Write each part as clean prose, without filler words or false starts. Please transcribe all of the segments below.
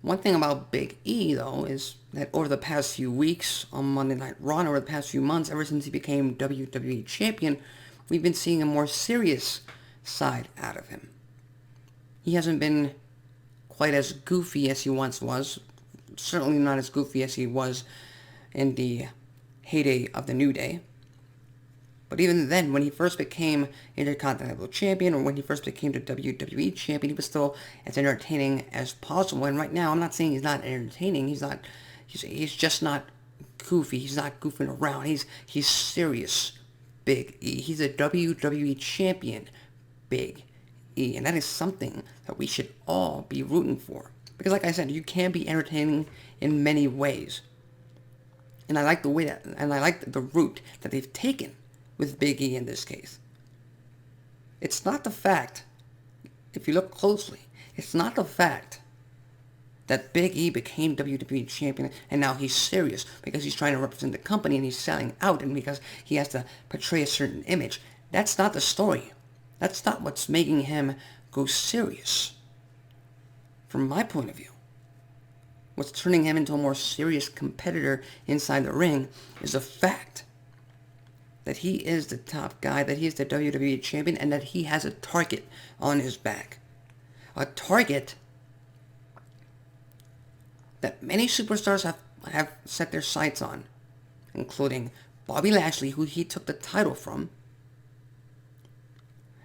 One thing about Big E, though, is that over the past few weeks on Monday Night Raw, and over the past few months, ever since he became WWE Champion, we've been seeing a more serious side out of him. He hasn't been quite as goofy as he once was, certainly not as goofy as he was in the heyday of the New Day. But even then, when he first became Intercontinental Champion, or when he first became the WWE Champion, he was still as entertaining as possible. And right now, I'm not saying he's not entertaining. He's just not goofy. He's not goofing around. He's serious, Big E. He's a WWE Champion, Big E. And that is something that we should all be rooting for. Because like I said, you can be entertaining in many ways. And I like the route that they've taken with Big E in this case. It's not the fact, if you look closely, it's not the fact that Big E became WWE Champion and now he's serious because he's trying to represent the company and he's selling out and because he has to portray a certain image. That's not the story. That's not what's making him go serious. From my point of view, what's turning him into a more serious competitor inside the ring is the fact that he is the top guy, that he is the WWE Champion, and that he has a target on his back. A target that many superstars have set their sights on, including Bobby Lashley, who he took the title from,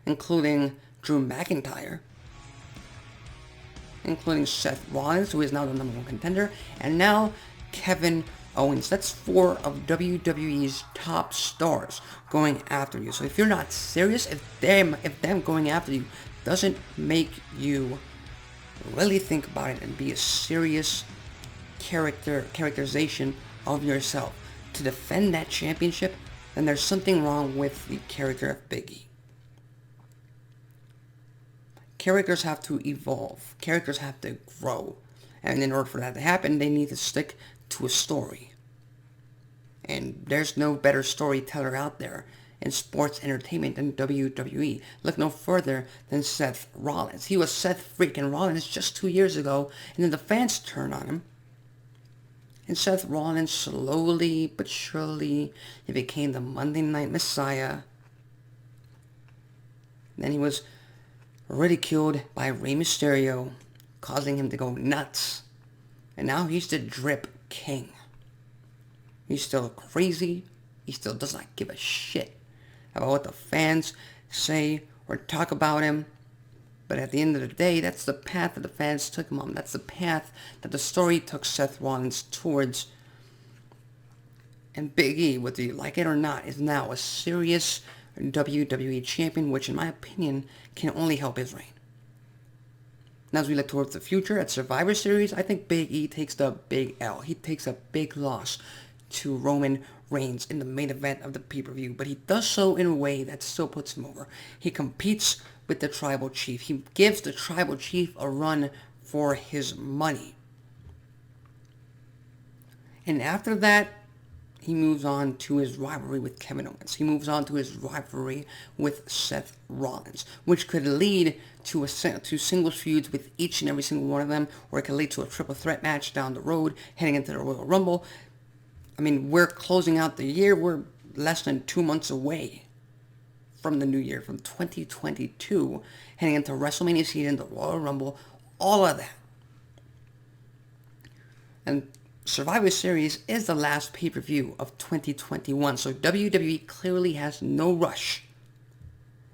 including Drew McIntyre, including Seth Rollins, who is now the #1 contender, and now Kevin Owens. That's 4 of WWE's top stars going after you. So if you're not serious, if them going after you doesn't make you really think about it and be a serious characterization of yourself to defend that championship, then there's something wrong with the character of Big E. Characters have to evolve. Characters have to grow. And in order for that to happen, they need to stick to a story. And there's no better storyteller out there in sports entertainment than WWE. Look no further than Seth Rollins. He was Seth freaking Rollins just 2 years ago, and then the fans turned on him. And Seth Rollins, slowly but surely, he became the Monday Night Messiah. Then he was ridiculed by Rey Mysterio, causing him to go nuts. And now he's the Drip King. He's still crazy. He still does not give a shit about what the fans say or talk about him. But at the end of the day, that's the path that the fans took him on. That's the path that the story took Seth Rollins towards. And Big E, whether you like it or not, is now a serious WWE Champion, which in my opinion can only help his reign. Now as we look towards the future at Survivor Series, I think Big E takes the big L. He takes a big loss to Roman Reigns in the main event of the pay-per-view, but he does so in a way that still puts him over. He competes with the Tribal Chief. He gives the Tribal Chief a run for his money. And after that, he moves on to his rivalry with Kevin Owens. He moves on to his rivalry with Seth Rollins, which could lead to singles feuds with each and every single one of them, or it could lead to a triple threat match down the road, heading into the Royal Rumble. I mean, we're closing out the year. We're less than 2 months away from the new year, from 2022, heading into WrestleMania season, the Royal Rumble, all of that. And Survivor Series is the last pay-per-view of 2021, so WWE clearly has no rush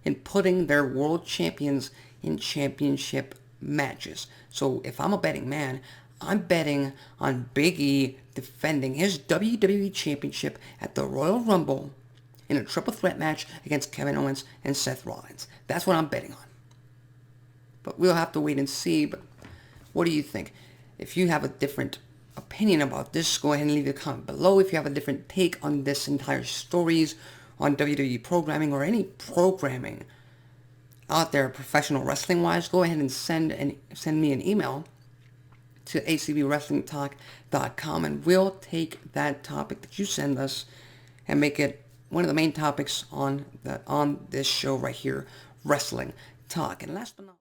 in putting their world champions in championship matches. So if I'm a betting man, I'm betting on Big E defending his WWE Championship at the Royal Rumble in a triple threat match against Kevin Owens and Seth Rollins. That's what I'm betting on. But we'll have to wait and see. But what do you think? If you have a different opinion about this, go ahead and leave a comment below. If you have a different take on this entire stories on WWE programming or any programming out there professional wrestling wise, go ahead and send me an email to acbwrestlingtalk.com, and we'll take that topic that you send us and make it one of the main topics on this show right here, Wrestling Talk. And last but not